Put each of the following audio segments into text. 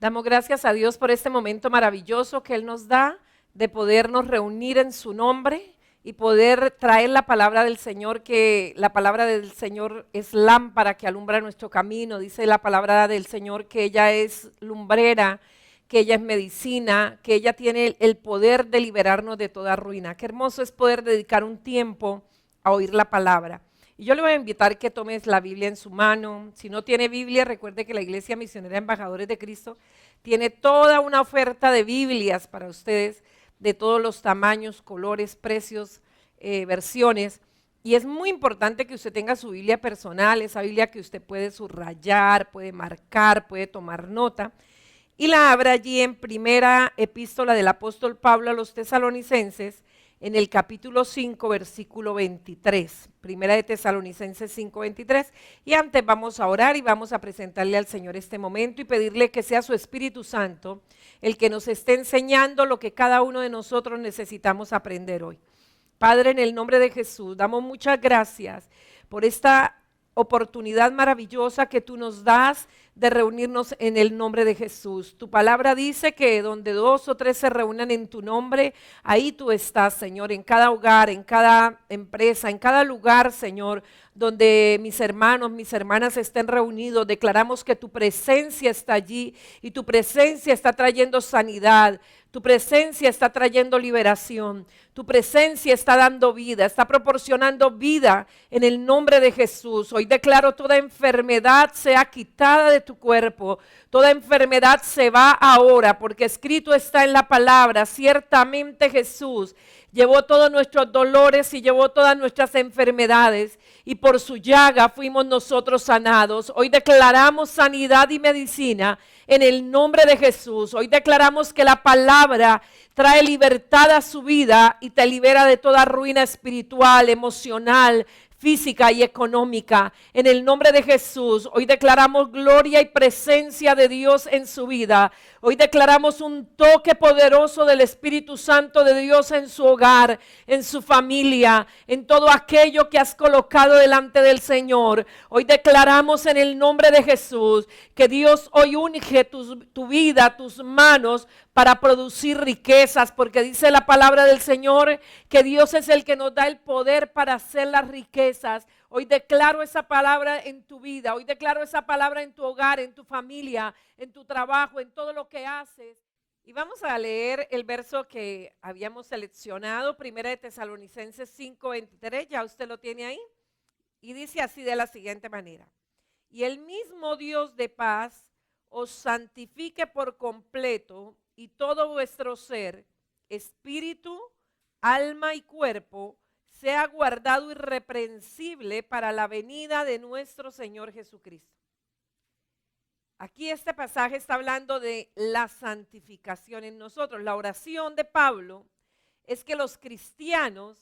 Damos gracias a Dios por este momento maravilloso que Él nos da de podernos reunir en su nombre y poder traer la palabra del Señor, que la palabra del Señor es lámpara que alumbra nuestro camino. Dice la palabra del Señor que ella es lumbrera, que ella es medicina, que ella tiene el poder de liberarnos de toda ruina. Qué hermoso es poder dedicar un tiempo a oír la palabra. Y yo le voy a invitar que tomes la Biblia en su mano. Si no tiene Biblia, recuerde que la Iglesia Misionera Embajadores de Cristo tiene toda una oferta de Biblias para ustedes, de todos los tamaños, colores, precios, versiones. Y es muy importante que usted tenga su Biblia personal, esa Biblia que usted puede subrayar, puede marcar, puede tomar nota. Y la abra allí en primera epístola del apóstol Pablo a los tesalonicenses, en el capítulo 5, versículo 23, primera de Tesalonicenses 5, 23, y antes vamos a orar y vamos a presentarle al Señor este momento y pedirle que sea su Espíritu Santo el que nos esté enseñando lo que cada uno de nosotros necesitamos aprender hoy. Padre, en el nombre de Jesús, damos muchas gracias por esta oportunidad maravillosa que tú nos das de reunirnos en el nombre de Jesús. Tu palabra dice que donde 2 o 3 se reúnan en tu nombre, ahí tú estás, Señor, en cada hogar, en cada empresa, en cada lugar, Señor, donde mis hermanos, mis hermanas estén reunidos. Declaramos que tu presencia está allí y tu presencia está trayendo sanidad. Tu presencia está trayendo liberación, tu presencia está dando vida, está proporcionando vida en el nombre de Jesús. Hoy declaro toda enfermedad sea quitada de tu cuerpo, toda enfermedad se va ahora, porque escrito está en la palabra, ciertamente Jesús llevó todos nuestros dolores y llevó todas nuestras enfermedades y por su llaga fuimos nosotros sanados. Hoy declaramos sanidad y medicina en el nombre de Jesús. Hoy declaramos que la palabra trae libertad a su vida y te libera de toda ruina espiritual, emocional, física y económica. En el nombre de Jesús, hoy declaramos gloria y presencia de Dios en su vida. Hoy declaramos un toque poderoso del Espíritu Santo de Dios en su hogar, en su familia, en todo aquello que has colocado delante del Señor. Hoy declaramos en el nombre de Jesús que Dios hoy unge tu vida, tus manos para producir riquezas, porque dice la palabra del Señor que Dios es el que nos da el poder para hacer las riquezas. Hoy declaro esa palabra en tu vida, hoy declaro esa palabra en tu hogar, en tu familia, en tu trabajo, en todo lo que haces. Y vamos a leer el verso que habíamos seleccionado, primera de Tesalonicenses 5:23, ya usted lo tiene ahí, y dice así de la siguiente manera: y el mismo Dios de paz os santifique por completo, y todo vuestro ser, espíritu, alma y cuerpo, sea guardado irreprensible para la venida de nuestro Señor Jesucristo. Aquí este pasaje está hablando de la santificación en nosotros. La oración de Pablo es que los cristianos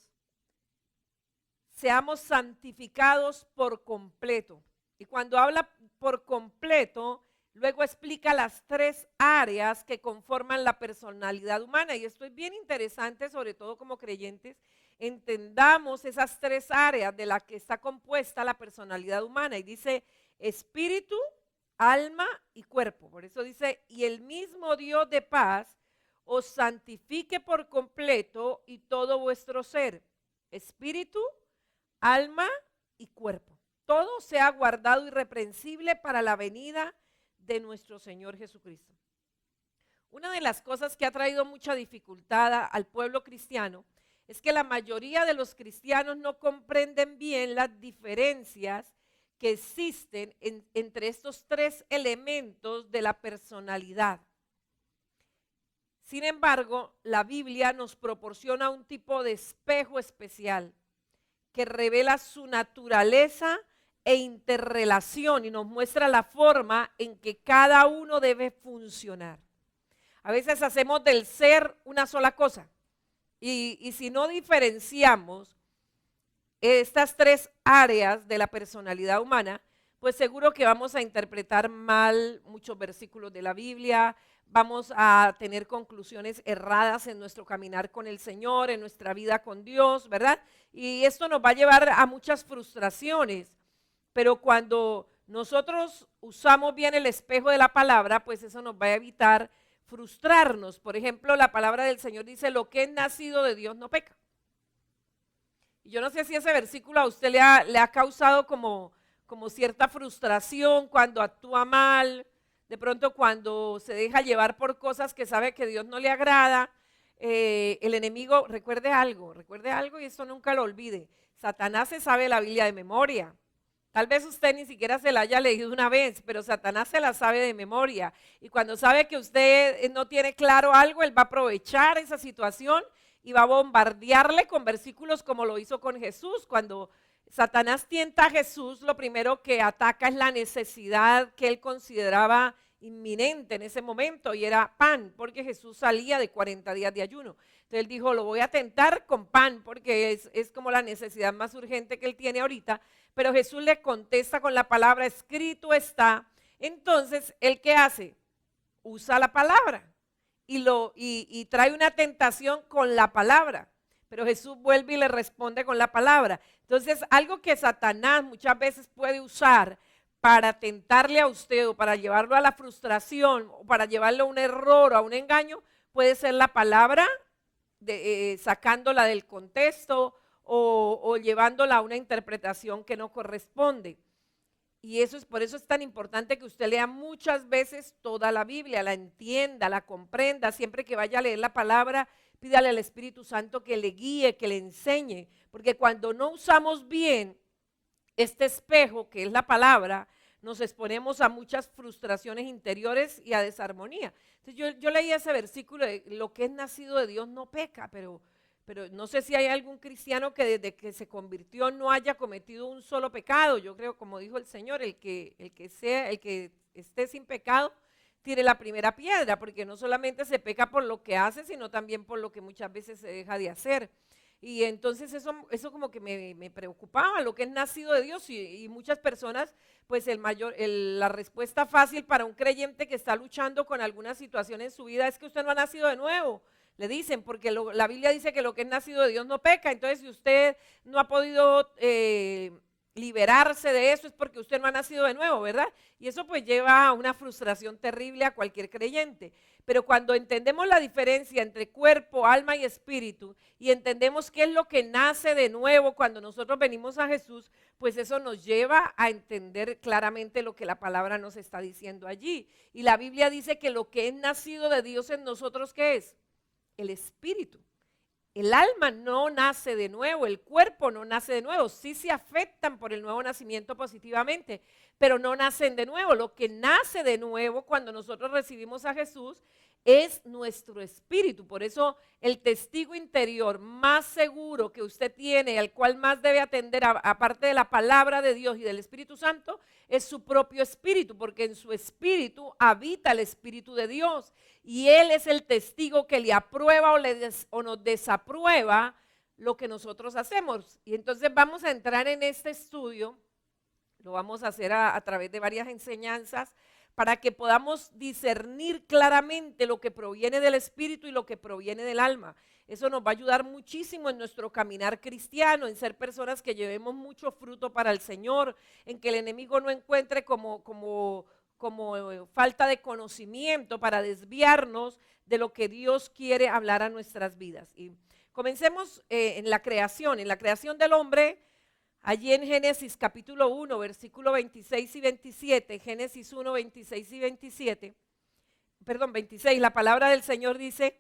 seamos santificados por completo. Y cuando habla por completo, luego explica las 3 áreas que conforman la personalidad humana. Y esto es bien interesante, sobre todo como creyentes, entendamos esas 3 áreas de las que está compuesta la personalidad humana. Y dice espíritu, alma y cuerpo. Por eso dice, y el mismo Dios de paz os santifique por completo y todo vuestro ser, espíritu, alma y cuerpo. Todo sea guardado irreprensible para la venida de nuestro Señor Jesucristo. Una de las cosas que ha traído mucha dificultad al pueblo cristiano es que la mayoría de los cristianos no comprenden bien las diferencias que existen entre estos 3 elementos de la personalidad. Sin embargo, la Biblia nos proporciona un tipo de espejo especial que revela su naturaleza e interrelación y nos muestra la forma en que cada uno debe funcionar. A veces hacemos del ser una sola cosa y si no diferenciamos estas 3 áreas de la personalidad humana, pues seguro que vamos a interpretar mal muchos versículos de la Biblia, vamos a tener conclusiones erradas en nuestro caminar con el Señor, en nuestra vida con Dios, ¿verdad? Y esto nos va a llevar a muchas frustraciones. Pero cuando nosotros usamos bien el espejo de la palabra, pues eso nos va a evitar frustrarnos. Por ejemplo, la palabra del Señor dice, lo que es nacido de Dios no peca. Y yo no sé si ese versículo a usted le ha causado como cierta frustración cuando actúa mal, de pronto cuando se deja llevar por cosas que sabe que Dios no le agrada. El enemigo, recuerde algo y esto nunca lo olvide. Satanás se sabe la Biblia de memoria. Tal vez usted ni siquiera se la haya leído una vez, pero Satanás se la sabe de memoria. Y cuando sabe que usted no tiene claro algo, él va a aprovechar esa situación y va a bombardearle con versículos como lo hizo con Jesús. Cuando Satanás tienta a Jesús, lo primero que ataca es la necesidad que él consideraba inminente en ese momento y era pan, porque Jesús salía de 40 días de ayuno. Entonces él dijo, lo voy a tentar con pan, porque es como la necesidad más urgente que él tiene ahorita, pero Jesús le contesta con la palabra, escrito está. Entonces, ¿él qué hace? Usa la palabra y trae una tentación con la palabra, pero Jesús vuelve y le responde con la palabra. Entonces, algo que Satanás muchas veces puede usar para tentarle a usted o para llevarlo a la frustración o para llevarlo a un error o a un engaño, puede ser la palabra, sacándola del contexto o llevándola a una interpretación que no corresponde. Y por eso es tan importante que usted lea muchas veces toda la Biblia, la entienda, la comprenda. Siempre que vaya a leer la palabra, pídale al Espíritu Santo que le guíe, que le enseñe. Porque cuando no usamos bien este espejo, que es la palabra, nos exponemos a muchas frustraciones interiores y a desarmonía. Entonces yo leí ese versículo de lo que es nacido de Dios no peca, pero no sé si hay algún cristiano que desde que se convirtió no haya cometido un solo pecado. Yo creo, como dijo el Señor, el que esté sin pecado, tire la primera piedra, porque no solamente se peca por lo que hace, sino también por lo que muchas veces se deja de hacer. Y entonces eso como que me preocupaba, lo que es nacido de Dios y muchas personas, pues la respuesta fácil para un creyente que está luchando con alguna situación en su vida es que usted no ha nacido de nuevo. Le dicen, porque la Biblia dice que lo que es nacido de Dios no peca. Entonces, si usted no ha podido liberarse de eso, es porque usted no ha nacido de nuevo, ¿verdad? Y eso pues lleva a una frustración terrible a cualquier creyente. Pero cuando entendemos la diferencia entre cuerpo, alma y espíritu, y entendemos qué es lo que nace de nuevo cuando nosotros venimos a Jesús, pues eso nos lleva a entender claramente lo que la palabra nos está diciendo allí. Y la Biblia dice que lo que es nacido de Dios en nosotros, ¿qué es? El espíritu. El alma no nace de nuevo, el cuerpo no nace de nuevo, sí se afectan por el nuevo nacimiento positivamente, pero no nacen de nuevo. Lo que nace de nuevo cuando nosotros recibimos a Jesús es nuestro espíritu. Por eso el testigo interior más seguro que usted tiene, al cual más debe atender, aparte de la palabra de Dios y del Espíritu Santo, es su propio espíritu, porque en su espíritu habita el Espíritu de Dios y Él es el testigo que le aprueba o nos desaprueba lo que nosotros hacemos. Y entonces vamos a entrar en este estudio, lo vamos a hacer a través de varias enseñanzas, para que podamos discernir claramente lo que proviene del espíritu y lo que proviene del alma. Eso nos va a ayudar muchísimo en nuestro caminar cristiano, en ser personas que llevemos mucho fruto para el Señor, en que el enemigo no encuentre como falta de conocimiento para desviarnos de lo que Dios quiere hablar a nuestras vidas. Y comencemos en la creación del hombre. Allí en Génesis capítulo 1, versículo 26 y 27, Génesis 1, 26 y 27, perdón, 26, la palabra del Señor dice,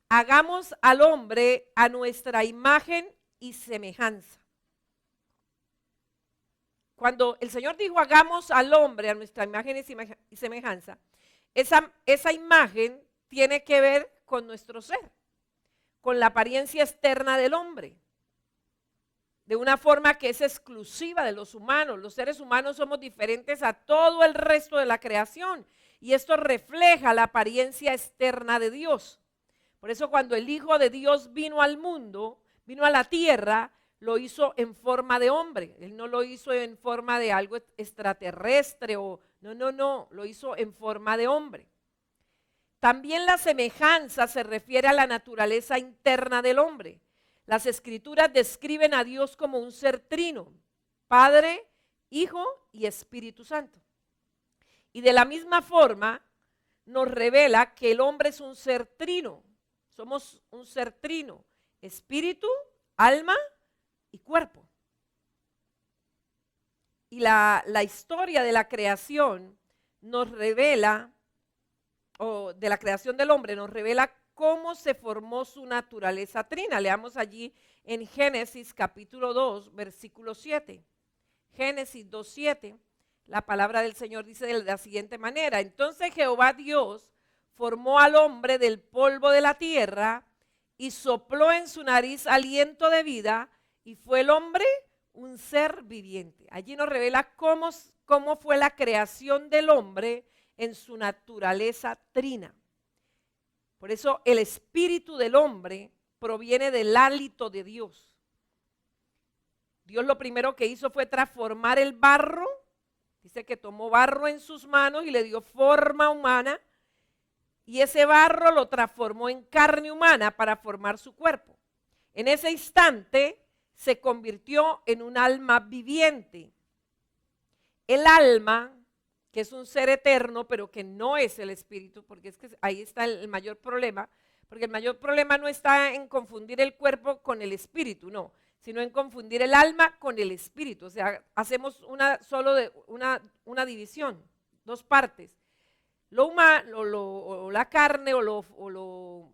hagamos al hombre a nuestra imagen y semejanza. Cuando el Señor dijo hagamos al hombre a nuestra imagen y semejanza, esa imagen tiene que ver con nuestro ser, con la apariencia externa del hombre, de una forma que es exclusiva de los humanos. Los seres humanos somos diferentes a todo el resto de la creación y esto refleja la apariencia externa de Dios. Por eso cuando el Hijo de Dios vino al mundo, vino a la tierra, lo hizo en forma de hombre. Él no lo hizo en forma de algo extraterrestre no, lo hizo en forma de hombre. También la semejanza se refiere a la naturaleza interna del hombre. Las Escrituras describen a Dios como un ser trino, Padre, Hijo y Espíritu Santo. Y de la misma forma nos revela que el hombre es un ser trino. Somos un ser trino, espíritu, alma y cuerpo. Y la historia de la creación nos revela, o de la creación del hombre, nos revela cómo se formó su naturaleza trina. Leamos allí en Génesis capítulo 2, versículo 7. Génesis 2:7, la palabra del Señor dice de la siguiente manera: entonces Jehová Dios formó al hombre del polvo de la tierra y sopló en su nariz aliento de vida, y fue el hombre un ser viviente. Allí nos revela cómo fue la creación del hombre en su naturaleza trina. Por eso el espíritu del hombre proviene del hálito de Dios. Dios lo primero que hizo fue transformar el barro. Dice que tomó barro en sus manos y le dio forma humana, y ese barro lo transformó en carne humana para formar su cuerpo. En ese instante se convirtió en un alma viviente. El alma, que es un ser eterno, pero que no es el espíritu, porque es que ahí está el mayor problema, porque el mayor problema no está en confundir el cuerpo con el espíritu, no, sino en confundir el alma con el espíritu. O sea, hacemos una división, dos partes: lo humano, o la carne, o lo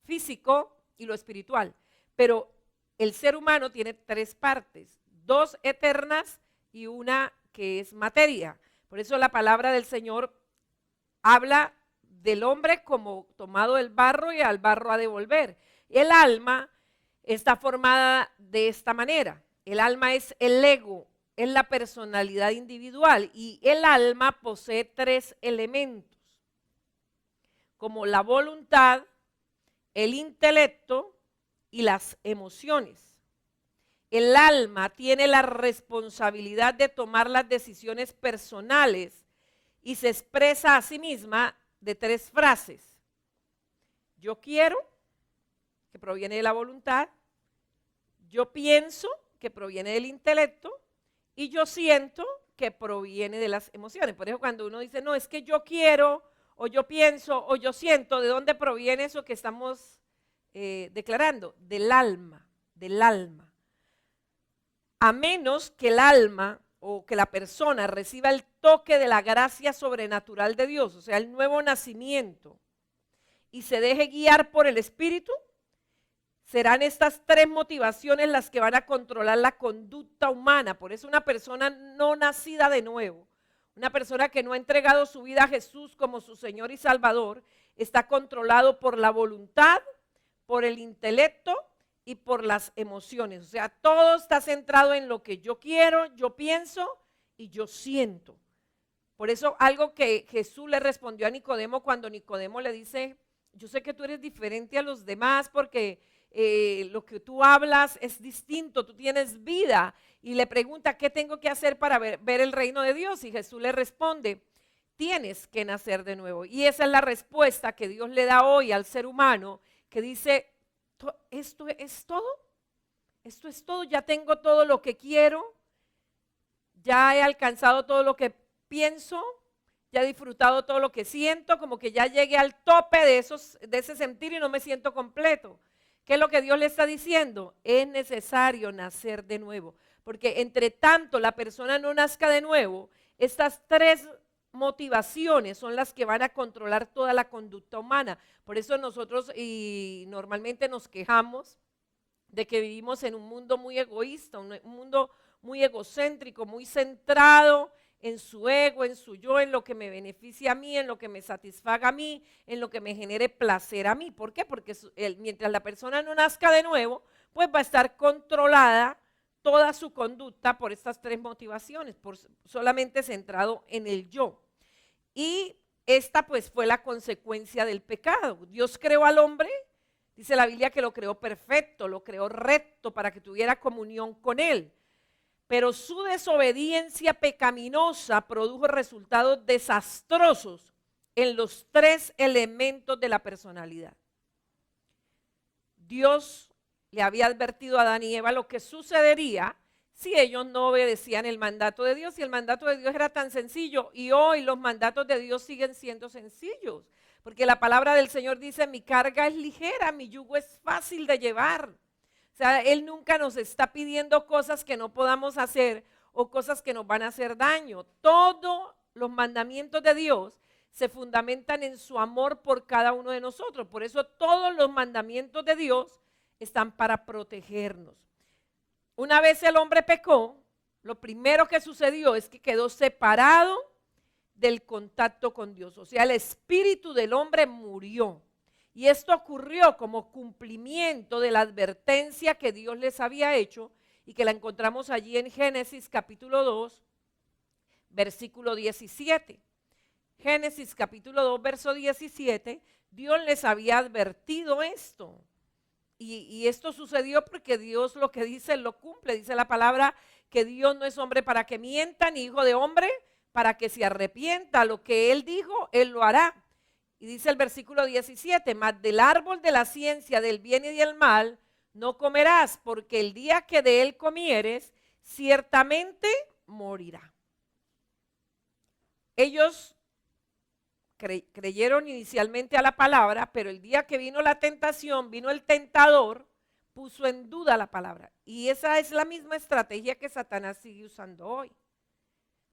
físico, y lo espiritual. Pero el ser humano tiene tres partes: dos eternas y una que es materia. Por eso la palabra del Señor habla del hombre como tomado del barro y al barro a devolver. El alma está formada de esta manera. El alma es el ego, es la personalidad individual, y el alma posee tres elementos, como la voluntad, el intelecto y las emociones. El alma tiene la responsabilidad de tomar las decisiones personales y se expresa a sí misma de tres frases: yo quiero, que proviene de la voluntad; yo pienso, que proviene del intelecto; y yo siento, que proviene de las emociones. Por eso cuando uno dice, no, es que yo quiero, o yo pienso, o yo siento, ¿de dónde proviene eso que estamos declarando? Del alma, del alma. A menos que el alma o que la persona reciba el toque de la gracia sobrenatural de Dios, o sea, el nuevo nacimiento, y se deje guiar por el Espíritu, serán estas tres motivaciones las que van a controlar la conducta humana. Por eso una persona no nacida de nuevo, una persona que no ha entregado su vida a Jesús como su Señor y Salvador, está controlado por la voluntad, por el intelecto y por las emociones. O sea, todo está centrado en lo que yo quiero, yo pienso y yo siento. Por eso algo que Jesús le respondió a Nicodemo cuando Nicodemo le dice, yo sé que tú eres diferente a los demás porque lo que tú hablas es distinto, tú tienes vida. Y le pregunta, ¿qué tengo que hacer para ver el reino de Dios? Y Jesús le responde, tienes que nacer de nuevo. Y esa es la respuesta que Dios le da hoy al ser humano, que dice, esto es todo, ya tengo todo lo que quiero, ya he alcanzado todo lo que pienso, ya he disfrutado todo lo que siento, como que ya llegué al tope de ese sentir y no me siento completo. ¿Qué es lo que Dios le está diciendo? Es necesario nacer de nuevo, porque entre tanto la persona no nazca de nuevo, estas tres motivaciones son las que van a controlar toda la conducta humana. Por eso nosotros normalmente nos quejamos de que vivimos en un mundo muy egoísta, un mundo muy egocéntrico, muy centrado en su ego, en su yo, en lo que me beneficia a mí, en lo que me satisfaga a mí, en lo que me genere placer a mí. ¿Por qué? Porque mientras la persona no nazca de nuevo, pues va a estar controlada toda su conducta por estas tres motivaciones, solamente centrado en el yo. Y esta pues fue la consecuencia del pecado. Dios creó al hombre, dice la Biblia que lo creó perfecto, lo creó recto para que tuviera comunión con él. Pero su desobediencia pecaminosa produjo resultados desastrosos en los tres elementos de la personalidad. Dios le había advertido a Adán y Eva lo que sucedería si ellos no obedecían el mandato de Dios, y el mandato de Dios era tan sencillo, y hoy los mandatos de Dios siguen siendo sencillos, porque la palabra del Señor dice, mi carga es ligera, mi yugo es fácil de llevar. O sea, Él nunca nos está pidiendo cosas que no podamos hacer o cosas que nos van a hacer daño. Todos los mandamientos de Dios se fundamentan en su amor por cada uno de nosotros. Por eso todos los mandamientos de Dios están para protegernos. Una vez el hombre pecó, lo primero que sucedió es que quedó separado del contacto con Dios. O sea, el espíritu del hombre murió. Y esto ocurrió como cumplimiento de la advertencia que Dios les había hecho y que la encontramos allí en Génesis capítulo 2, versículo 17. Génesis capítulo 2, verso 17, Dios les había advertido esto. Y esto sucedió porque Dios lo que dice lo cumple. Dice la palabra que Dios no es hombre para que mienta, ni hijo de hombre para que se arrepienta. Lo que Él dijo, Él lo hará. Y dice el versículo 17, mas del árbol de la ciencia del bien y del mal no comerás, porque el día que de él comieres, ciertamente morirá. Ellos creyeron inicialmente a la palabra, pero el día que vino la tentación, vino el tentador, puso en duda la palabra. Y esa es la misma estrategia que Satanás sigue usando hoy.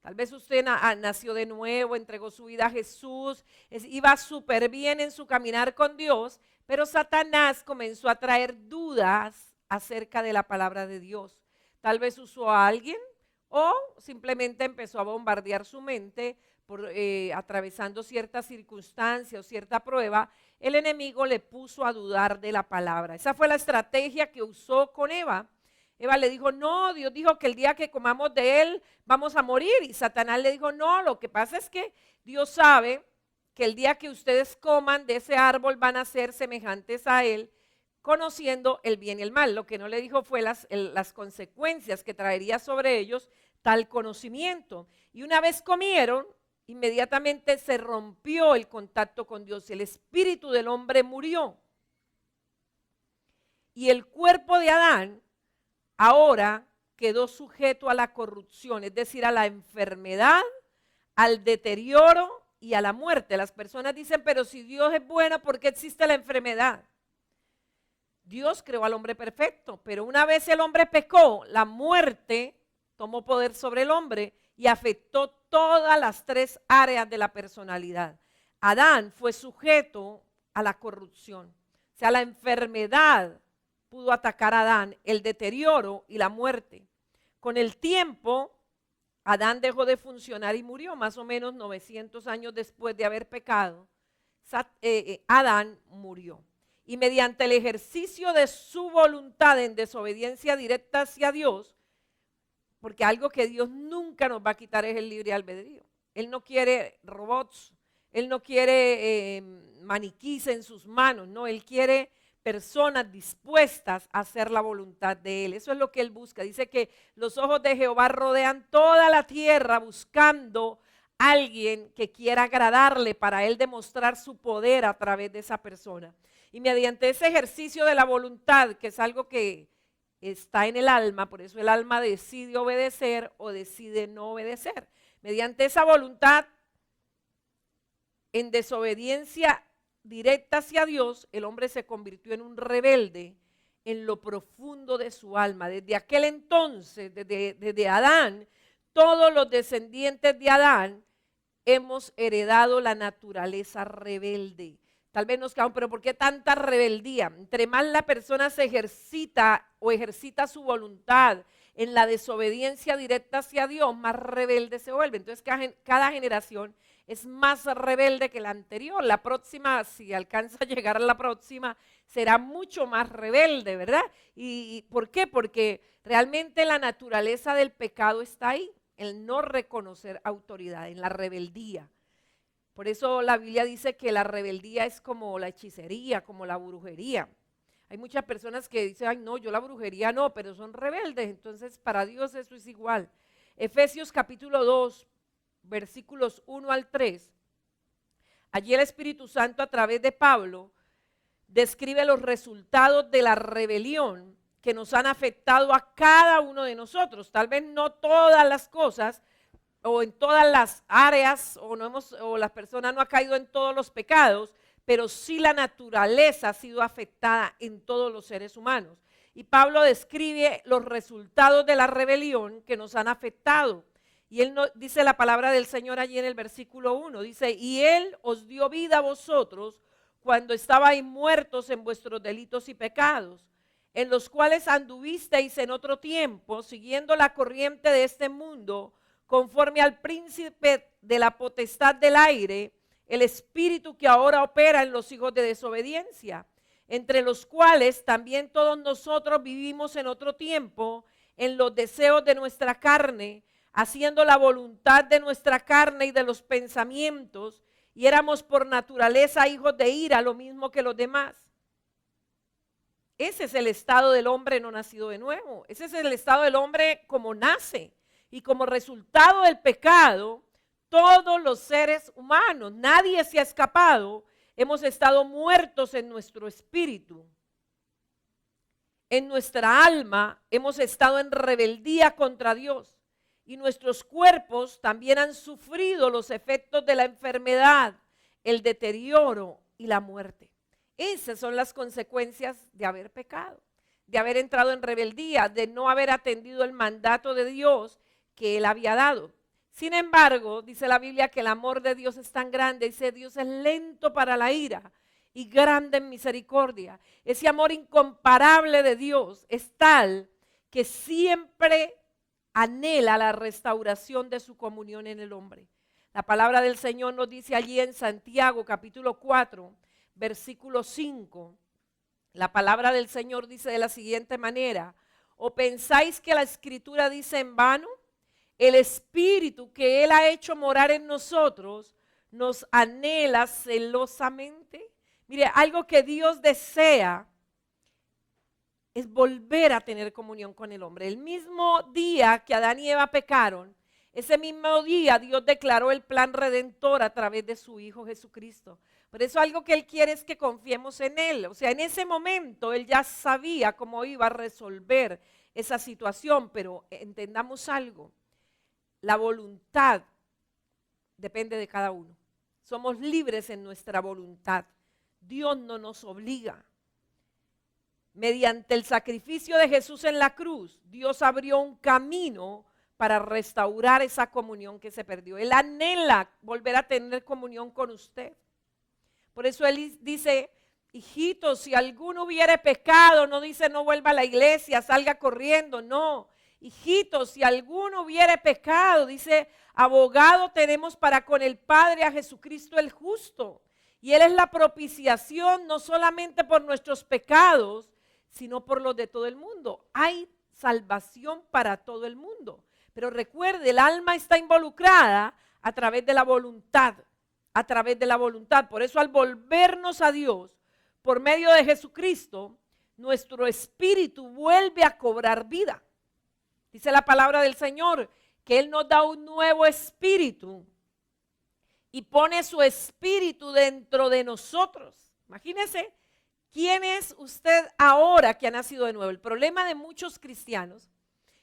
Tal vez usted nació de nuevo, entregó su vida a Jesús, iba súper bien en su caminar con Dios, pero Satanás comenzó a traer dudas acerca de la palabra de Dios. Tal vez usó a alguien o simplemente empezó a bombardear su mente atravesando ciertas circunstancias o cierta prueba. El enemigo le puso a dudar de la palabra. Esa fue la estrategia que usó con Eva. Eva le dijo, no, Dios dijo que el día que comamos de él vamos a morir. Y Satanás le dijo, no, lo que pasa es que Dios sabe que el día que ustedes coman de ese árbol van a ser semejantes a él, conociendo el bien y el mal. Lo que no le dijo fue las consecuencias que traería sobre ellos tal conocimiento. Y una vez comieron, inmediatamente se rompió el contacto con Dios. El espíritu del hombre murió. Y el cuerpo de Adán ahora quedó sujeto a la corrupción, es decir, a la enfermedad, al deterioro y a la muerte. Las personas dicen, pero si Dios es bueno, ¿por qué existe la enfermedad? Dios creó al hombre perfecto, pero una vez el hombre pecó, la muerte tomó poder sobre el hombre y afectó todas las tres áreas de la personalidad. Adán fue sujeto a la corrupción, o sea, la enfermedad pudo atacar a Adán, el deterioro y la muerte. Con el tiempo, Adán dejó de funcionar y murió, más o menos 900 años después de haber pecado. Adán murió. Y mediante el ejercicio de su voluntad en desobediencia directa hacia Dios, porque algo que Dios nunca nos va a quitar es el libre albedrío. Él no quiere robots, Él no quiere maniquís en sus manos, no, Él quiere personas dispuestas a hacer la voluntad de Él. Eso es lo que Él busca. Dice que los ojos de Jehová rodean toda la tierra buscando a alguien que quiera agradarle para Él demostrar su poder a través de esa persona. Y mediante ese ejercicio de la voluntad, que es algo que está en el alma, por eso el alma decide obedecer o decide no obedecer. Mediante esa voluntad en desobediencia directa hacia Dios, el hombre se convirtió en un rebelde en lo profundo de su alma. Desde aquel entonces, desde Adán, todos los descendientes de Adán hemos heredado la naturaleza rebelde. Tal vez nos quedamos, pero ¿por qué tanta rebeldía? Entre más la persona se ejercita o ejercita su voluntad en la desobediencia directa hacia Dios, más rebelde se vuelve. Entonces cada generación es más rebelde que la anterior. La próxima, si alcanza a llegar a la próxima, será mucho más rebelde, ¿verdad? ¿Y por qué? Porque realmente la naturaleza del pecado está ahí, el no reconocer autoridad, en la rebeldía. Por eso la Biblia dice que la rebeldía es como la hechicería, como la brujería. Hay muchas personas que dicen, ay no, yo la brujería no, pero son rebeldes, entonces para Dios eso es igual. Efesios capítulo 2, versículos 1 al 3, allí el Espíritu Santo a través de Pablo describe los resultados de la rebelión que nos han afectado a cada uno de nosotros. Tal vez no todas las cosas o en todas las áreas o las personas no han caído en todos los pecados, pero sí la naturaleza ha sido afectada en todos los seres humanos. Y Pablo describe los resultados de la rebelión que nos han afectado. Y él dice la palabra del Señor allí en el versículo 1, dice, y Él os dio vida a vosotros cuando estabais muertos en vuestros delitos y pecados, en los cuales anduvisteis en otro tiempo, siguiendo la corriente de este mundo, conforme al príncipe de la potestad del aire, el espíritu que ahora opera en los hijos de desobediencia, entre los cuales también todos nosotros vivimos en otro tiempo, en los deseos de nuestra carne, haciendo la voluntad de nuestra carne y de los pensamientos, y éramos por naturaleza hijos de ira, lo mismo que los demás. Ese es el estado del hombre no nacido de nuevo. Ese es el estado del hombre como nace. Y como resultado del pecado, todos los seres humanos, nadie se ha escapado, hemos estado muertos en nuestro espíritu. En nuestra alma hemos estado en rebeldía contra Dios. Y nuestros cuerpos también han sufrido los efectos de la enfermedad, el deterioro y la muerte. Esas son las consecuencias de haber pecado, de haber entrado en rebeldía, de no haber atendido el mandato de Dios que Él había dado. Sin embargo, dice la Biblia que el amor de Dios es tan grande, dice Dios es lento para la ira y grande en misericordia. Ese amor incomparable de Dios es tal que siempre anhela la restauración de su comunión en el hombre. La palabra del Señor nos dice allí en Santiago capítulo 4, versículo 5. La palabra del Señor dice de la siguiente manera: ¿o pensáis que la Escritura dice en vano? El Espíritu que Él ha hecho morar en nosotros nos anhela celosamente. Mire, algo que Dios desea es volver a tener comunión con el hombre. El mismo día que Adán y Eva pecaron, ese mismo día Dios declaró el plan redentor a través de su Hijo Jesucristo. Por eso algo que Él quiere es que confiemos en Él. O sea, en ese momento Él ya sabía cómo iba a resolver esa situación, pero entendamos algo. La voluntad depende de cada uno. Somos libres en nuestra voluntad. Dios no nos obliga. Mediante el sacrificio de Jesús en la cruz, Dios abrió un camino para restaurar esa comunión que se perdió. Él anhela volver a tener comunión con usted. Por eso Él dice, hijitos, si alguno hubiere pecado, no dice no vuelva a la iglesia, salga corriendo, no. Hijitos, si alguno hubiere pecado, dice, abogado tenemos para con el Padre a Jesucristo el justo. Y Él es la propiciación no solamente por nuestros pecados, sino por los de todo el mundo. Hay salvación para todo el mundo. Pero recuerde, el alma está involucrada a través de la voluntad, a través de la voluntad. Por eso al volvernos a Dios, por medio de Jesucristo, nuestro espíritu vuelve a cobrar vida. Dice la palabra del Señor que Él nos da un nuevo espíritu y pone su espíritu dentro de nosotros. Imagínense, ¿quién es usted ahora que ha nacido de nuevo? El problema de muchos cristianos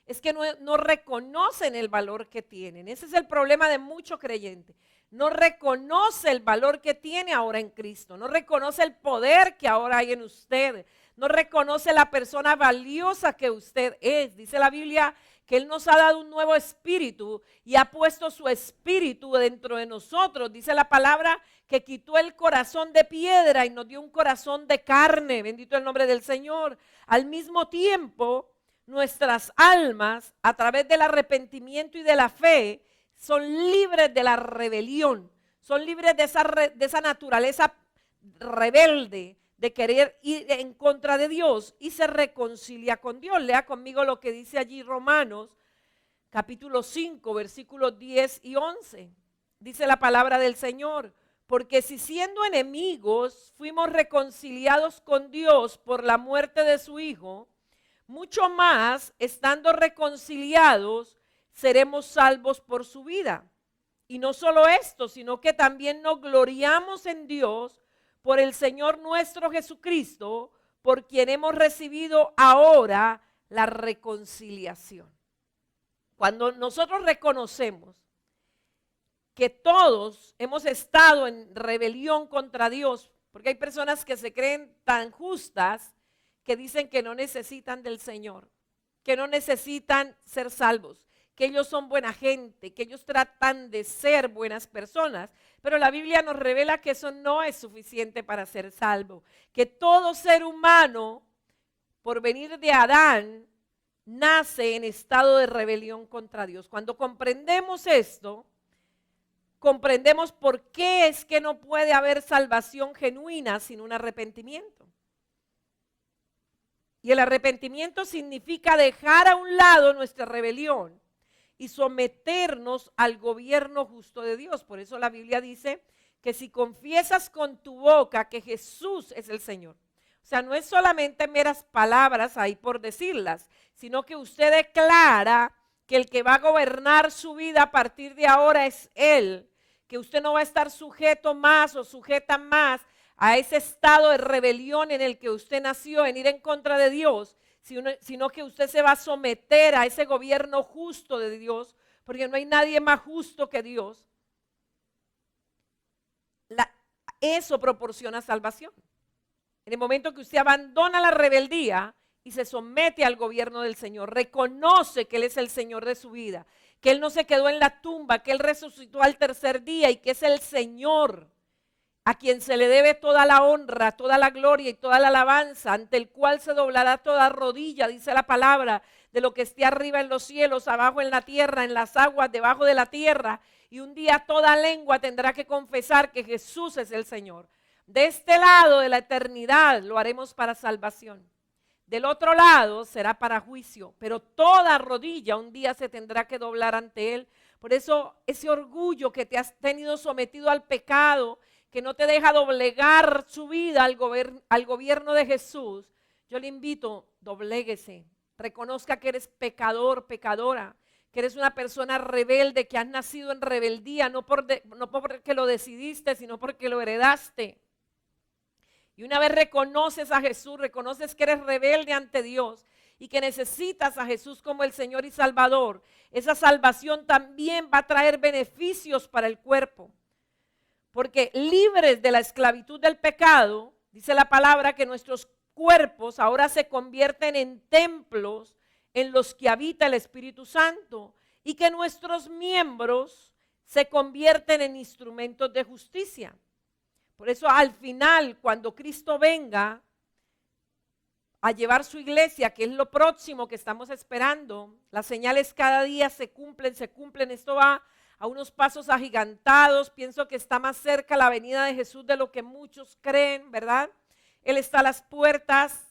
es que no reconocen el valor que tienen. Ese es el problema de muchos creyentes. No reconoce el valor que tiene ahora en Cristo. No reconoce el poder que ahora hay en usted. No reconoce la persona valiosa que usted es. Dice la Biblia que Él nos ha dado un nuevo espíritu y ha puesto su espíritu dentro de nosotros. Dice la palabra que quitó el corazón de piedra y nos dio un corazón de carne. Bendito el nombre del Señor. Al mismo tiempo, nuestras almas, a través del arrepentimiento y de la fe, son libres de la rebelión. Son libres de esa naturaleza rebelde, de querer ir en contra de Dios, y se reconcilia con Dios. Lea conmigo lo que dice allí Romanos capítulo 5 versículos 10 y 11. Dice la palabra del Señor: porque si siendo enemigos fuimos reconciliados con Dios por la muerte de su Hijo, mucho más estando reconciliados seremos salvos por su vida. Y no solo esto, sino que también nos gloriamos en Dios por el Señor nuestro Jesucristo, por quien hemos recibido ahora la reconciliación. Cuando nosotros reconocemos que todos hemos estado en rebelión contra Dios, porque hay personas que se creen tan justas que dicen que no necesitan del Señor, que no necesitan ser salvos, que ellos son buena gente, que ellos tratan de ser buenas personas, pero la Biblia nos revela que eso no es suficiente para ser salvo, que todo ser humano, por venir de Adán, nace en estado de rebelión contra Dios. Cuando comprendemos esto, comprendemos por qué es que no puede haber salvación genuina sin un arrepentimiento. Y el arrepentimiento significa dejar a un lado nuestra rebelión y someternos al gobierno justo de Dios. Por eso la Biblia dice que si confiesas con tu boca que Jesús es el Señor, o sea, no es solamente meras palabras ahí por decirlas, sino que usted declara que el que va a gobernar su vida a partir de ahora es Él, que usted no va a estar sujeto más o sujeta más a ese estado de rebelión en el que usted nació, en ir en contra de Dios, sino que usted se va a someter a ese gobierno justo de Dios, porque no hay nadie más justo que Dios. Eso proporciona salvación. En el momento que usted abandona la rebeldía y se somete al gobierno del Señor, reconoce que Él es el Señor de su vida, que Él no se quedó en la tumba, que Él resucitó al tercer día y que es el Señor a quien se le debe toda la honra, toda la gloria y toda la alabanza, ante el cual se doblará toda rodilla, dice la palabra, de lo que esté arriba en los cielos, abajo en la tierra, en las aguas, debajo de la tierra, y un día toda lengua tendrá que confesar que Jesús es el Señor. De este lado de la eternidad lo haremos para salvación. Del otro lado será para juicio, pero toda rodilla un día se tendrá que doblar ante Él. Por eso ese orgullo que te has tenido sometido al pecado, que no te deja doblegar su vida al gobierno de Jesús, yo le invito, dobléguese, reconozca que eres pecador, pecadora, que eres una persona rebelde, que has nacido en rebeldía, no porque lo decidiste, sino porque lo heredaste. Y una vez reconoces a Jesús, reconoces que eres rebelde ante Dios y que necesitas a Jesús como el Señor y Salvador, esa salvación también va a traer beneficios para el cuerpo. Porque libres de la esclavitud del pecado, dice la palabra que nuestros cuerpos ahora se convierten en templos en los que habita el Espíritu Santo y que nuestros miembros se convierten en instrumentos de justicia. Por eso al final, cuando Cristo venga a llevar su iglesia, que es lo próximo que estamos esperando, las señales cada día se cumplen, esto va a unos pasos agigantados. Pienso que está más cerca la venida de Jesús de lo que muchos creen, ¿verdad? Él está a las puertas,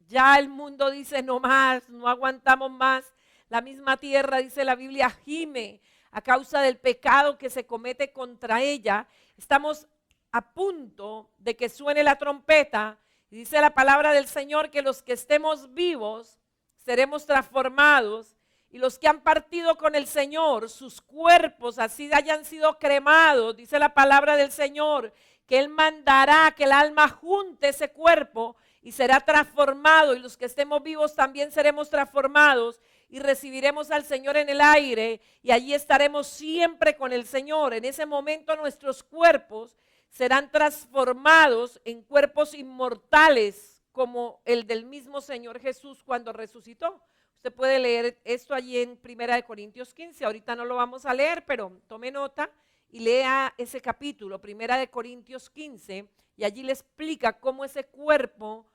ya el mundo dice no más, no aguantamos más. La misma tierra, dice la Biblia, gime a causa del pecado que se comete contra ella. Estamos a punto de que suene la trompeta y dice la palabra del Señor que los que estemos vivos seremos transformados. Y los que han partido con el Señor, sus cuerpos así hayan sido cremados, dice la palabra del Señor, que Él mandará que el alma junte ese cuerpo y será transformado. Y los que estemos vivos también seremos transformados y recibiremos al Señor en el aire y allí estaremos siempre con el Señor. En ese momento nuestros cuerpos serán transformados en cuerpos inmortales como el del mismo Señor Jesús cuando resucitó. Usted puede leer esto allí en 1 Corintios 15, ahorita no lo vamos a leer, pero tome nota y lea ese capítulo, 1 Corintios 15, y allí le explica cómo ese cuerpo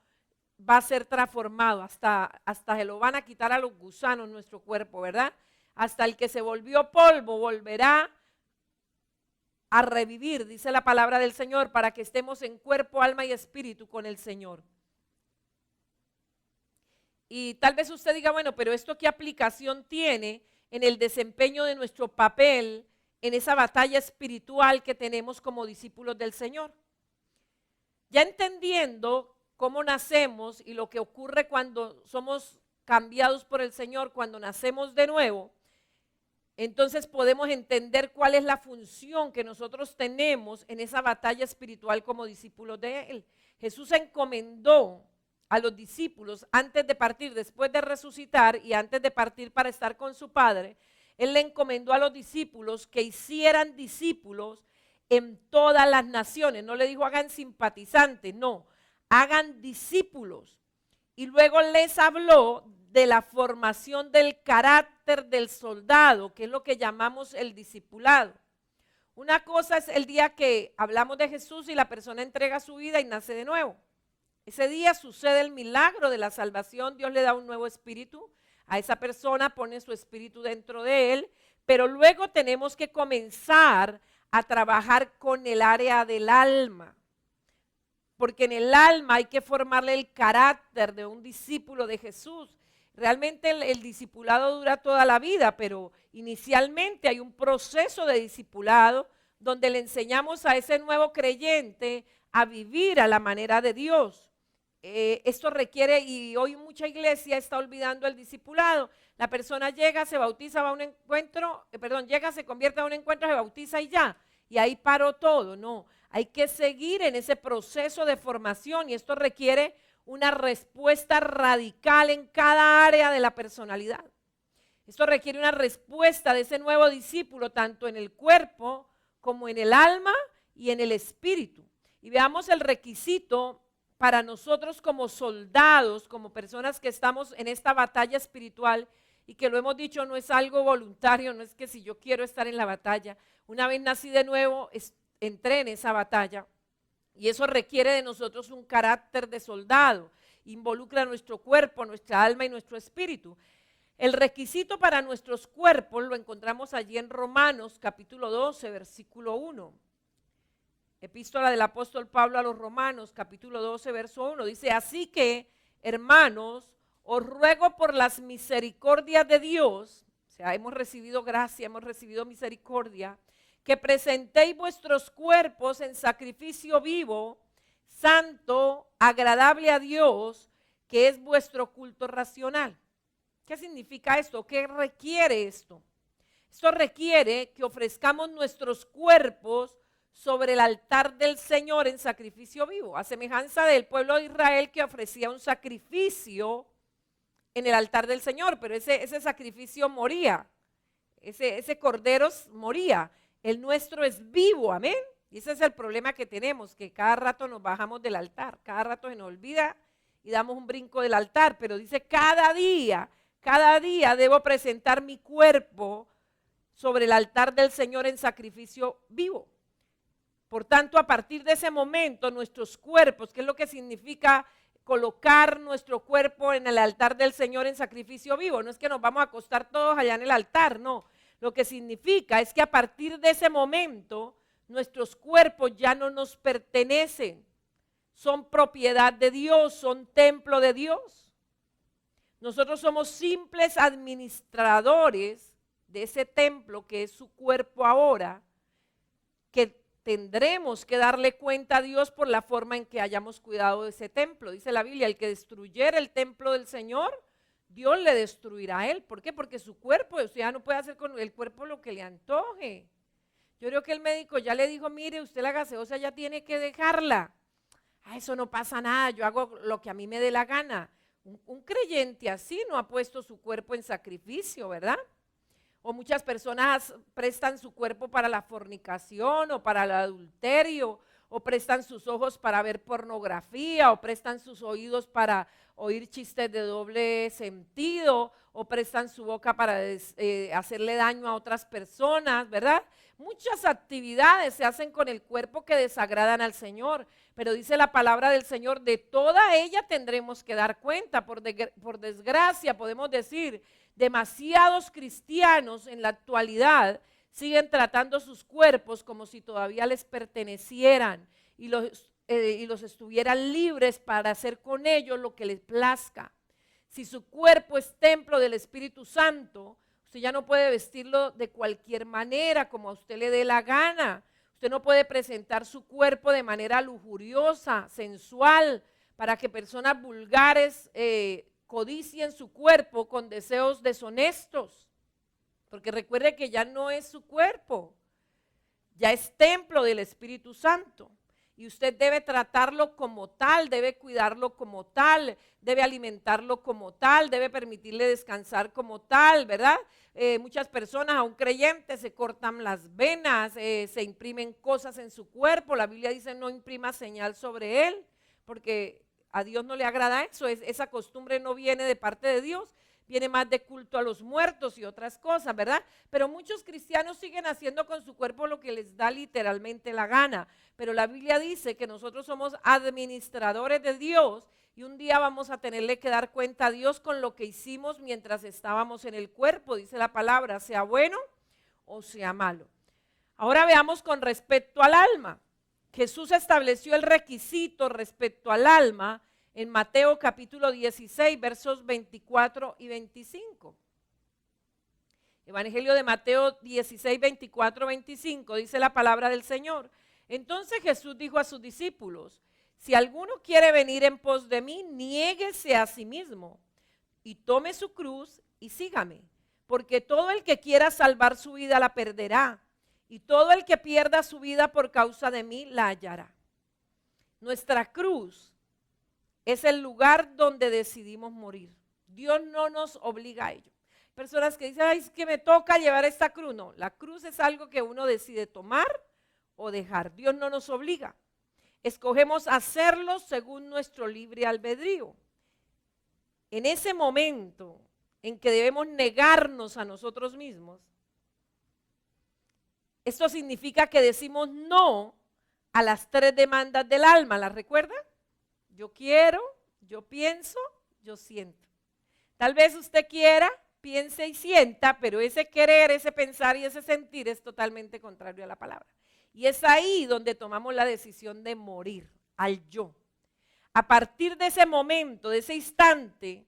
va a ser transformado, hasta se lo van a quitar a los gusanos nuestro cuerpo, ¿verdad? Hasta el que se volvió polvo volverá a revivir, dice la palabra del Señor, para que estemos en cuerpo, alma y espíritu con el Señor. Y tal vez usted diga, bueno, pero ¿esto qué aplicación tiene en el desempeño de nuestro papel en esa batalla espiritual que tenemos como discípulos del Señor? Ya entendiendo cómo nacemos y lo que ocurre cuando somos cambiados por el Señor, cuando nacemos de nuevo, entonces podemos entender cuál es la función que nosotros tenemos en esa batalla espiritual como discípulos de Él. Jesús encomendó a los discípulos antes de partir, después de resucitar y antes de partir para estar con su Padre, Él le encomendó a los discípulos que hicieran discípulos en todas las naciones. No le dijo hagan simpatizantes, no, hagan discípulos. Y luego les habló de la formación del carácter del soldado, que es lo que llamamos el discipulado. Una cosa es el día que hablamos de Jesús y la persona entrega su vida y nace de nuevo. Ese día sucede el milagro de la salvación, Dios le da un nuevo espíritu, a esa persona pone su espíritu dentro de él, pero luego tenemos que comenzar a trabajar con el área del alma, porque en el alma hay que formarle el carácter de un discípulo de Jesús. Realmente el discipulado dura toda la vida, pero inicialmente hay un proceso de discipulado donde le enseñamos a ese nuevo creyente a vivir a la manera de Dios. Esto requiere, y hoy mucha iglesia está olvidando el discipulado. La persona llega, se bautiza, va a un encuentro, llega, se convierte a un encuentro, se bautiza y ya. Y ahí paró todo. No, hay que seguir en ese proceso de formación y esto requiere una respuesta radical en cada área de la personalidad. Esto requiere una respuesta de ese nuevo discípulo, tanto en el cuerpo como en el alma y en el espíritu. Y veamos el requisito para nosotros como soldados, como personas que estamos en esta batalla espiritual y que lo hemos dicho, no es algo voluntario, no es que si yo quiero estar en la batalla. Una vez nací de nuevo, entré en esa batalla. Y eso requiere de nosotros un carácter de soldado, involucra nuestro cuerpo, nuestra alma y nuestro espíritu. El requisito para nuestros cuerpos lo encontramos allí en Romanos capítulo 12, versículo 1. Epístola del apóstol Pablo a los Romanos capítulo 12, verso 1. Dice, así que, hermanos, os ruego por las misericordias de Dios, o sea, hemos recibido gracia, hemos recibido misericordia, que presentéis vuestros cuerpos en sacrificio vivo, santo, agradable a Dios, que es vuestro culto racional. ¿Qué significa esto? ¿Qué requiere esto? Esto requiere que ofrezcamos nuestros cuerpos sobre el altar del Señor en sacrificio vivo, a semejanza del pueblo de Israel que ofrecía un sacrificio en el altar del Señor, pero ese sacrificio moría, ese cordero moría. El nuestro es vivo, amén. Y ese es el problema que tenemos, que cada rato nos bajamos del altar, cada rato se nos olvida y damos un brinco del altar, pero dice cada día debo presentar mi cuerpo sobre el altar del Señor en sacrificio vivo. Por tanto, a partir de ese momento, nuestros cuerpos, ¿qué es lo que significa colocar nuestro cuerpo en el altar del Señor en sacrificio vivo? No es que nos vamos a acostar todos allá en el altar, no. Lo que significa es que a partir de ese momento, nuestros cuerpos ya no nos pertenecen, son propiedad de Dios, son templo de Dios. Nosotros somos simples administradores de ese templo que es su cuerpo ahora, que tendremos que darle cuenta a Dios por la forma en que hayamos cuidado de ese templo. Dice la Biblia, el que destruyera el templo del Señor, Dios le destruirá a él. ¿Por qué? Porque su cuerpo, usted ya no puede hacer con el cuerpo lo que le antoje. Yo creo que el médico ya le dijo, mire, usted la gaseosa ya tiene que dejarla. Eso no pasa nada, yo hago lo que a mí me dé la gana. Un creyente así no ha puesto su cuerpo en sacrificio, ¿verdad? O muchas personas prestan su cuerpo para la fornicación o para el adulterio, o prestan sus ojos para ver pornografía, o prestan sus oídos para oír chistes de doble sentido, o prestan su boca para hacerle daño a otras personas, ¿verdad? Muchas actividades se hacen con el cuerpo que desagradan al Señor, pero dice la palabra del Señor, de toda ella tendremos que dar cuenta. Por desgracia podemos decir, demasiados cristianos en la actualidad siguen tratando sus cuerpos como si todavía les pertenecieran y los estuvieran libres para hacer con ellos lo que les plazca. Si su cuerpo es templo del Espíritu Santo, usted ya no puede vestirlo de cualquier manera, como a usted le dé la gana. Usted no puede presentar su cuerpo de manera lujuriosa, sensual, para que personas vulgares codicien su cuerpo con deseos deshonestos. Porque recuerde que ya no es su cuerpo, ya es templo del Espíritu Santo. y usted debe tratarlo como tal, debe cuidarlo como tal, debe alimentarlo como tal, debe permitirle descansar como tal, ¿verdad? Muchas personas, aún creyentes, se cortan las venas, se imprimen cosas en su cuerpo. La Biblia dice no imprima señal sobre él, porque a Dios no le agrada eso. Esa costumbre no viene de parte de Dios, viene más de culto a los muertos y otras cosas, ¿verdad? Pero muchos cristianos siguen haciendo con su cuerpo lo que les da literalmente la gana. Pero la Biblia dice que nosotros somos administradores de Dios y un día vamos a tenerle que dar cuenta a Dios con lo que hicimos mientras estábamos en el cuerpo, dice la palabra, sea bueno o sea malo. Ahora veamos con respecto al alma. Jesús estableció el requisito respecto al alma en Mateo capítulo 16, versos 24 y 25. Evangelio de Mateo 16, 24, 25, dice la palabra del Señor. Entonces Jesús dijo a sus discípulos, si alguno quiere venir en pos de mí, niéguese a sí mismo y tome su cruz y sígame, porque todo el que quiera salvar su vida la perderá, y todo el que pierda su vida por causa de mí la hallará. Nuestra cruz es el lugar donde decidimos morir. Dios no nos obliga a ello. Personas que dicen, ay, es que me toca llevar esta cruz. No, la cruz es algo que uno decide tomar o dejar. Dios no nos obliga. Escogemos hacerlo según nuestro libre albedrío. En ese momento en que debemos negarnos a nosotros mismos, esto significa que decimos no a las 3 demandas del alma. ¿Las recuerdan? Yo quiero, yo pienso, yo siento. Tal vez usted quiera, piense y sienta, pero ese querer, ese pensar y ese sentir es totalmente contrario a la palabra. Y es ahí donde tomamos la decisión de morir al yo. A partir de ese momento, de ese instante,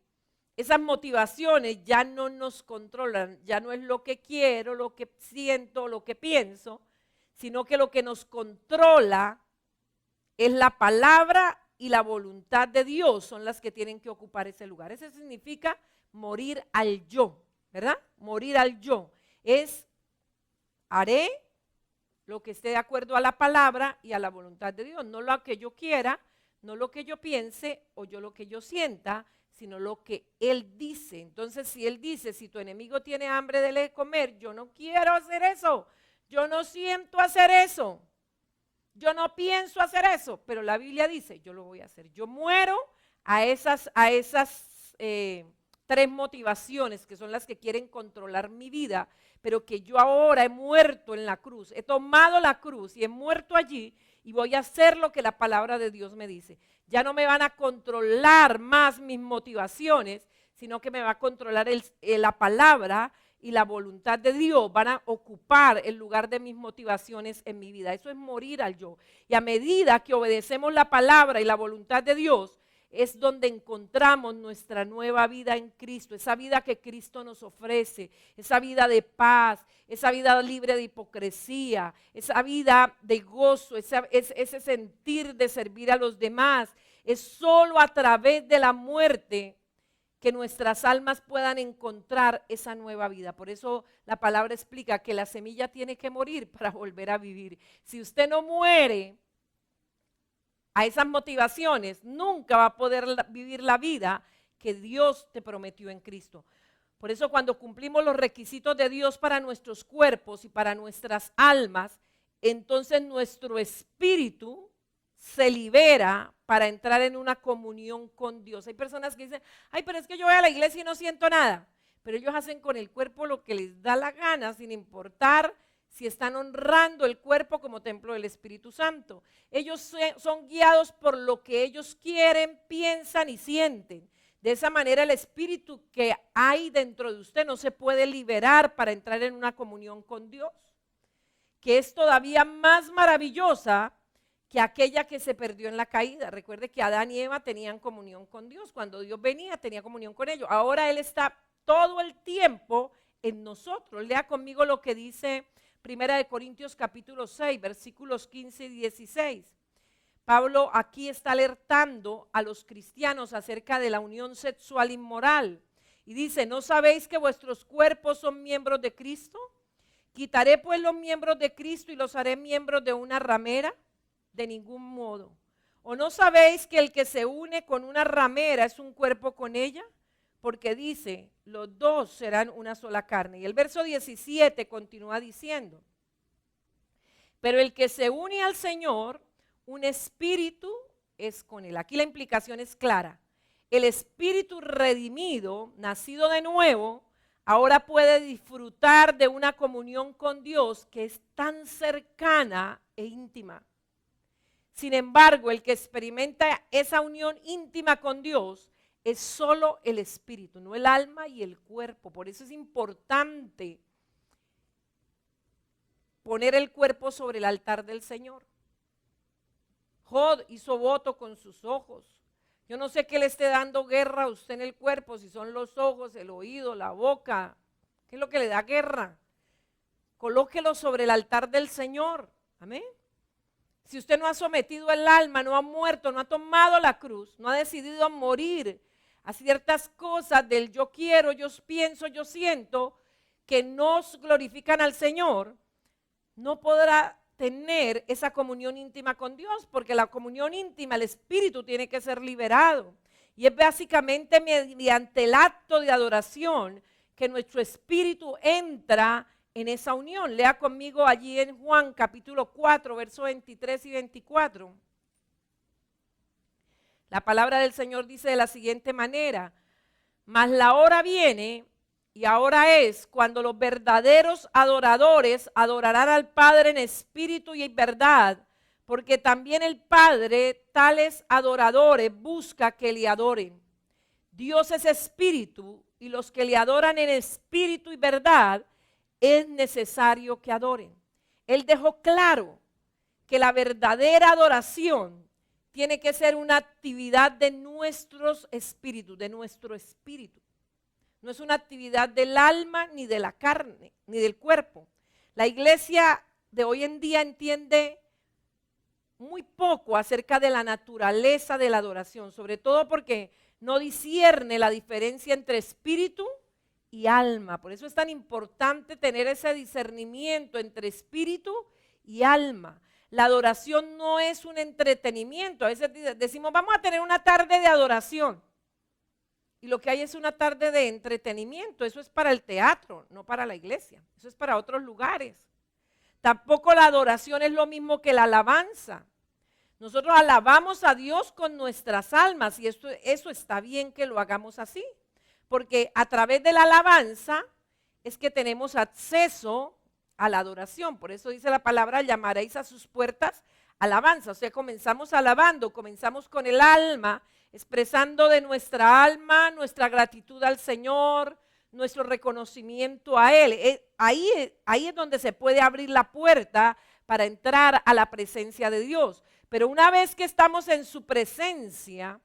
esas motivaciones ya no nos controlan, ya no es lo que quiero, lo que siento, lo que pienso, sino que lo que nos controla es la palabra y la voluntad de Dios, son las que tienen que ocupar ese lugar. Eso significa morir al yo, ¿verdad? Morir al yo es haré lo que esté de acuerdo a la palabra y a la voluntad de Dios, no lo que yo quiera, no lo que yo piense o yo lo que yo sienta, sino lo que Él dice. Entonces, si Él dice, si tu enemigo tiene hambre de comer, yo no quiero hacer eso, yo no siento hacer eso, yo no pienso hacer eso, pero la Biblia dice, yo lo voy a hacer. Yo muero a esas 3 motivaciones que son las que quieren controlar mi vida, pero que yo ahora he muerto en la cruz, he tomado la cruz y he muerto allí y voy a hacer lo que la palabra de Dios me dice. Ya no me van a controlar más mis motivaciones, sino que me va a controlar la palabra y la voluntad de Dios, van a ocupar el lugar de mis motivaciones en mi vida. Eso es morir al yo. Y a medida que obedecemos la palabra y la voluntad de Dios, es donde encontramos nuestra nueva vida en Cristo, esa vida que Cristo nos ofrece, esa vida de paz, esa vida libre de hipocresía, esa vida de gozo, ese sentir de servir a los demás. Es solo a través de la muerte que nuestras almas puedan encontrar esa nueva vida. Por eso la palabra explica que la semilla tiene que morir para volver a vivir. Si usted no muere a esas motivaciones, nunca va a poder vivir la vida que Dios te prometió en Cristo. Por eso cuando cumplimos los requisitos de Dios para nuestros cuerpos y para nuestras almas, entonces nuestro espíritu se libera para entrar en una comunión con Dios. Hay personas que dicen, ay, pero es que yo voy a la iglesia y no siento nada. Pero ellos hacen con el cuerpo lo que les da la gana, sin importar si están honrando el cuerpo como templo del Espíritu Santo. Ellos son guiados por lo que ellos quieren, piensan y sienten. De esa manera el espíritu que hay dentro de usted no se puede liberar para entrar en una comunión con Dios, que es todavía más maravillosa que aquella que se perdió en la caída. Recuerde que Adán y Eva tenían comunión con Dios. Cuando Dios venía tenía comunión con ellos. Ahora Él está todo el tiempo en nosotros. Lea conmigo lo que dice 1 Corintios capítulo 6, versículos 15 y 16. Pablo aquí está alertando a los cristianos acerca de la unión sexual inmoral. Y dice, ¿no sabéis que vuestros cuerpos son miembros de Cristo? ¿Quitaré pues los miembros de Cristo y los haré miembros de una ramera? de ningún modo. ¿O no sabéis que el que se une con una ramera es un cuerpo con ella? Porque dice, los dos serán una sola carne. Y el verso 17 continúa diciendo, pero el que se une al Señor, un espíritu es con él. Aquí la implicación es clara. El espíritu redimido, nacido de nuevo, ahora puede disfrutar de una comunión con Dios que es tan cercana e íntima. Sin embargo, el que experimenta esa unión íntima con Dios es solo el espíritu, no el alma y el cuerpo. Por eso es importante poner el cuerpo sobre el altar del Señor. Jod hizo voto con sus ojos. Yo no sé qué le esté dando guerra a usted en el cuerpo, si son los ojos, el oído, la boca. ¿Qué es lo que le da guerra? Colóquelo sobre el altar del Señor. Amén. Si usted no ha sometido el alma, no ha muerto, no ha tomado la cruz, no ha decidido morir a ciertas cosas del yo quiero, yo pienso, yo siento, que no glorifican al Señor, no podrá tener esa comunión íntima con Dios, porque la comunión íntima, el espíritu tiene que ser liberado. Y es básicamente mediante el acto de adoración que nuestro espíritu entra en esa unión. Lea conmigo allí en Juan capítulo 4, versos 23 y 24. La palabra del Señor dice de la siguiente manera, mas la hora viene y ahora es cuando los verdaderos adoradores adorarán al Padre en espíritu y en verdad, porque también el Padre tales adoradores busca que le adoren. Dios es espíritu y los que le adoran en espíritu y verdad es necesario que adoren. Él dejó claro que la verdadera adoración tiene que ser una actividad de nuestros espíritus, de nuestro espíritu. No es una actividad del alma, ni de la carne, ni del cuerpo. La iglesia de hoy en día entiende muy poco acerca de la naturaleza de la adoración, sobre todo porque no discierne la diferencia entre espíritu y alma. Por eso es tan importante tener ese discernimiento entre espíritu y alma. La adoración no es un entretenimiento. A veces decimos, vamos a tener una tarde de adoración. Y lo que hay es una tarde de entretenimiento. Eso es para el teatro, no para la iglesia. Eso es para otros lugares. Tampoco la adoración es lo mismo que la alabanza. Nosotros alabamos a Dios con nuestras almas y eso está bien que lo hagamos así. Porque a través de la alabanza es que tenemos acceso a la adoración. Por eso dice la palabra, llamaréis a sus puertas alabanza. O sea, comenzamos alabando, comenzamos con el alma, expresando de nuestra alma nuestra gratitud al Señor, nuestro reconocimiento a Él. Ahí es donde se puede abrir la puerta para entrar a la presencia de Dios. Pero una vez que estamos en su presencia,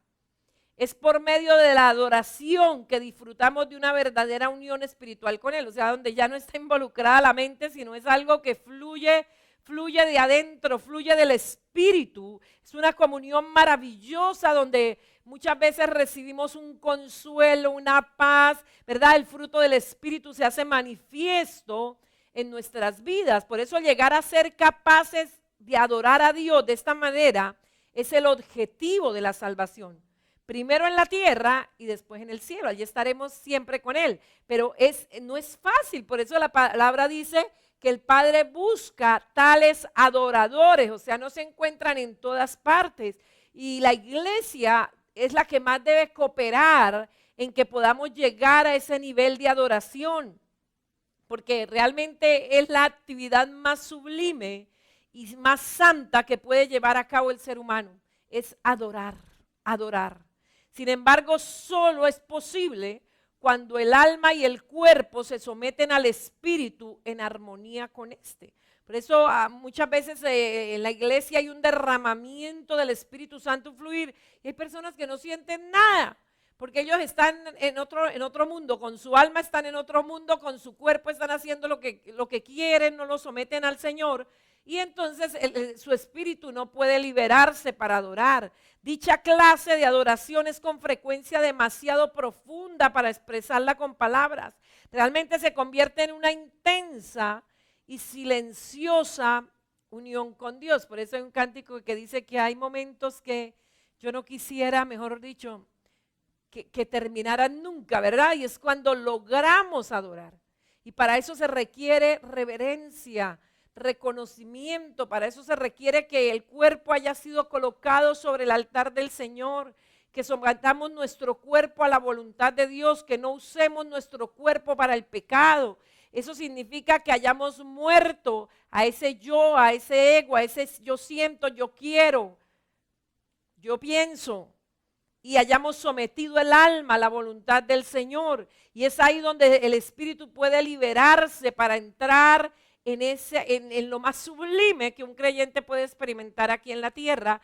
es por medio de la adoración que disfrutamos de una verdadera unión espiritual con Él. O sea, donde ya no está involucrada la mente, sino es algo que fluye de adentro, fluye del espíritu. Es una comunión maravillosa donde muchas veces recibimos un consuelo, una paz, ¿verdad? El fruto del espíritu se hace manifiesto en nuestras vidas. Por eso llegar a ser capaces de adorar a Dios de esta manera es el objetivo de la salvación. Primero en la tierra y después en el cielo. Allí estaremos siempre con Él. Pero no es fácil. Por eso la palabra dice que el Padre busca tales adoradores. O sea, no se encuentran en todas partes. Y la iglesia es la que más debe cooperar en que podamos llegar a ese nivel de adoración. Porque realmente es la actividad más sublime y más santa que puede llevar a cabo el ser humano. Es adorar, adorar. Sin embargo, solo es posible cuando el alma y el cuerpo se someten al espíritu en armonía con este. Por eso muchas veces en la iglesia hay un derramamiento del Espíritu Santo fluir y hay personas que no sienten nada porque ellos están en otro mundo, con su alma están en otro mundo, con su cuerpo están haciendo lo que quieren, no lo someten al Señor. Y entonces su espíritu no puede liberarse para adorar. Dicha clase de adoración es con frecuencia demasiado profunda para expresarla con palabras. Realmente se convierte en una intensa y silenciosa unión con Dios. Por eso hay un cántico que dice que hay momentos que yo no quisiera, mejor dicho, que terminaran nunca, ¿verdad? Y es cuando logramos adorar. Y para eso se requiere reverencia, reconocimiento, para eso se requiere que el cuerpo haya sido colocado sobre el altar del Señor, que sometamos nuestro cuerpo a la voluntad de Dios, que no usemos nuestro cuerpo para el pecado. Eso significa que hayamos muerto a ese yo, a ese ego, a ese yo siento, yo quiero, yo pienso, y hayamos sometido el alma a la voluntad del Señor. Y es ahí donde el Espíritu puede liberarse para entrar en lo más sublime que un creyente puede experimentar aquí en la tierra,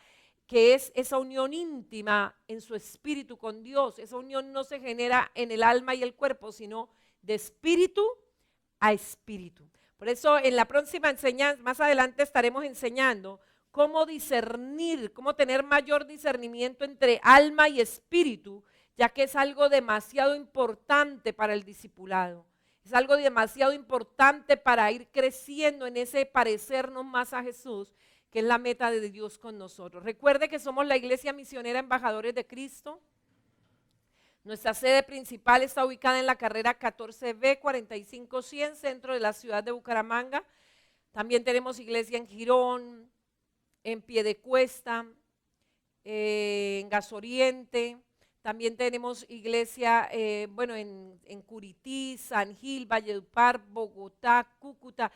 que es esa unión íntima en su espíritu con Dios. Esa unión no se genera en el alma y el cuerpo, sino de espíritu a espíritu. Por eso en la próxima enseñanza, más adelante estaremos enseñando cómo discernir, cómo tener mayor discernimiento entre alma y espíritu, ya que es algo demasiado importante para el discipulado. Es algo demasiado importante para ir creciendo en ese parecernos más a Jesús, que es la meta de Dios con nosotros. Recuerde que somos la Iglesia Misionera Embajadores de Cristo. Nuestra sede principal está ubicada en la carrera 14B 45100, centro de la ciudad de Bucaramanga. También tenemos iglesia en Girón, en Piedecuesta, en Gasoriente. También tenemos iglesia en Curití, San Gil, Valledupar, Bogotá, Cúcuta.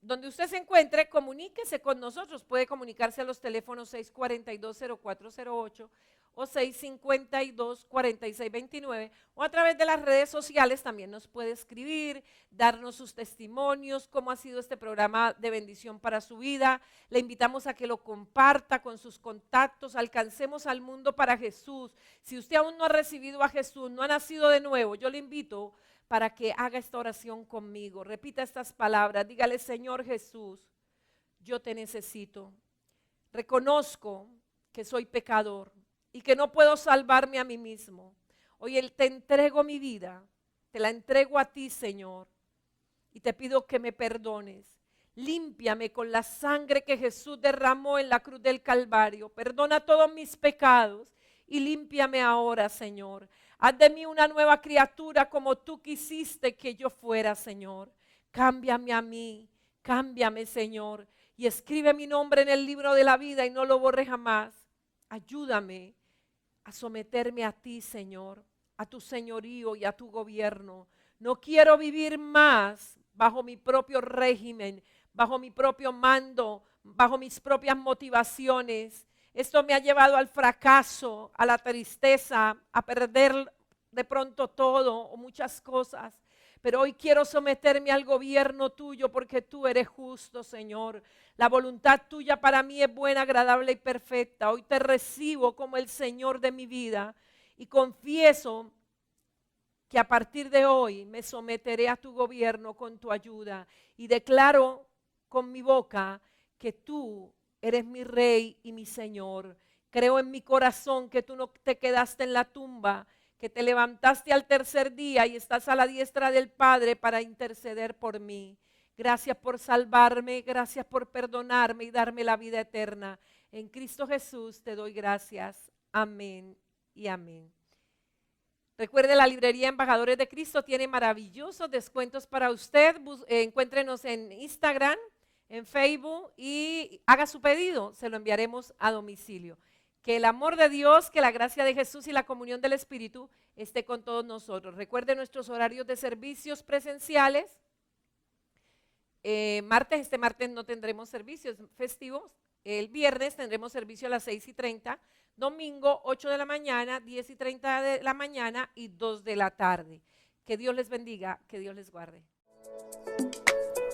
Donde usted se encuentre, comuníquese con nosotros. Puede comunicarse a los teléfonos 642-0408 o 652-4629, o a través de las redes sociales también nos puede escribir, darnos sus testimonios, cómo ha sido este programa de bendición para su vida. Le invitamos a que lo comparta con sus contactos, alcancemos al mundo para Jesús. Si usted aún no ha recibido a Jesús, no ha nacido de nuevo, yo le invito para que haga esta oración conmigo. Repita estas palabras, dígale: Señor Jesús, yo te necesito. Reconozco que soy pecador y que no puedo salvarme a mí mismo. Hoy te entrego mi vida, te la entrego a ti, Señor, y te pido que me perdones. Límpiame con la sangre que Jesús derramó en la cruz del Calvario. Perdona todos mis pecados y límpiame ahora, Señor. Haz de mí una nueva criatura como tú quisiste que yo fuera, Señor. Cámbiame a mí, cámbiame, Señor, y escribe mi nombre en el libro de la vida y no lo borre jamás. Ayúdame a someterme a ti, Señor, a tu señorío y a tu gobierno. No quiero vivir más bajo mi propio régimen, bajo mi propio mando, bajo mis propias motivaciones. Esto me ha llevado al fracaso, a la tristeza, a perder de pronto todo o muchas cosas. Pero hoy quiero someterme al gobierno tuyo porque tú eres justo, Señor. La voluntad tuya para mí es buena, agradable y perfecta. Hoy te recibo como el Señor de mi vida y confieso que a partir de hoy me someteré a tu gobierno con tu ayuda y declaro con mi boca que tú eres mi Rey y mi Señor. Creo en mi corazón que tú no te quedaste en la tumba, que te levantaste al tercer día y estás a la diestra del Padre para interceder por mí. Gracias por salvarme, gracias por perdonarme y darme la vida eterna. En Cristo Jesús te doy gracias. Amén y amén. Recuerde, la librería Embajadores de Cristo tiene maravillosos descuentos para usted. Encuéntrenos en Instagram, en Facebook y haga su pedido, se lo enviaremos a domicilio. Que el amor de Dios, que la gracia de Jesús y la comunión del Espíritu esté con todos nosotros. Recuerde nuestros horarios de servicios presenciales. Este martes no tendremos servicios festivos. El viernes tendremos servicio a las 6:30. Domingo 8 de la mañana, 10:30 de la mañana y 2 de la tarde. Que Dios les bendiga, que Dios les guarde.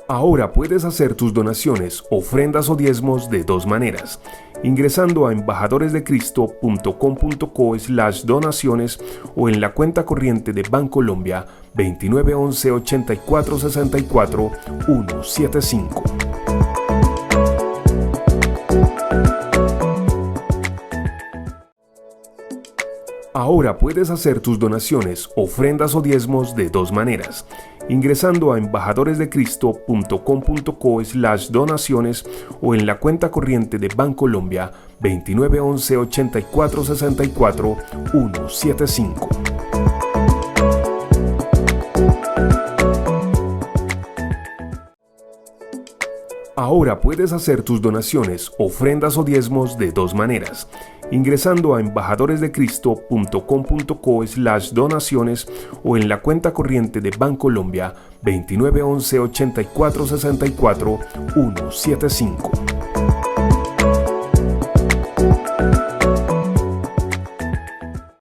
Ahora puedes hacer tus donaciones, ofrendas o diezmos de dos maneras: ingresando a embajadoresdecristo.com.co/donaciones o en la cuenta corriente de Bancolombia 2911 84 64 175. Ahora puedes hacer tus donaciones, ofrendas o diezmos de dos maneras. Ingresando a embajadores.com.co/donaciones o en la cuenta corriente de Bancolombia 2911 84 64 175. Ahora puedes hacer tus donaciones, ofrendas o diezmos de dos maneras. Ingresando a embajadoresdecrisто.com.co/donaciones o en la cuenta corriente de Bancolombia 2911 84 64 175.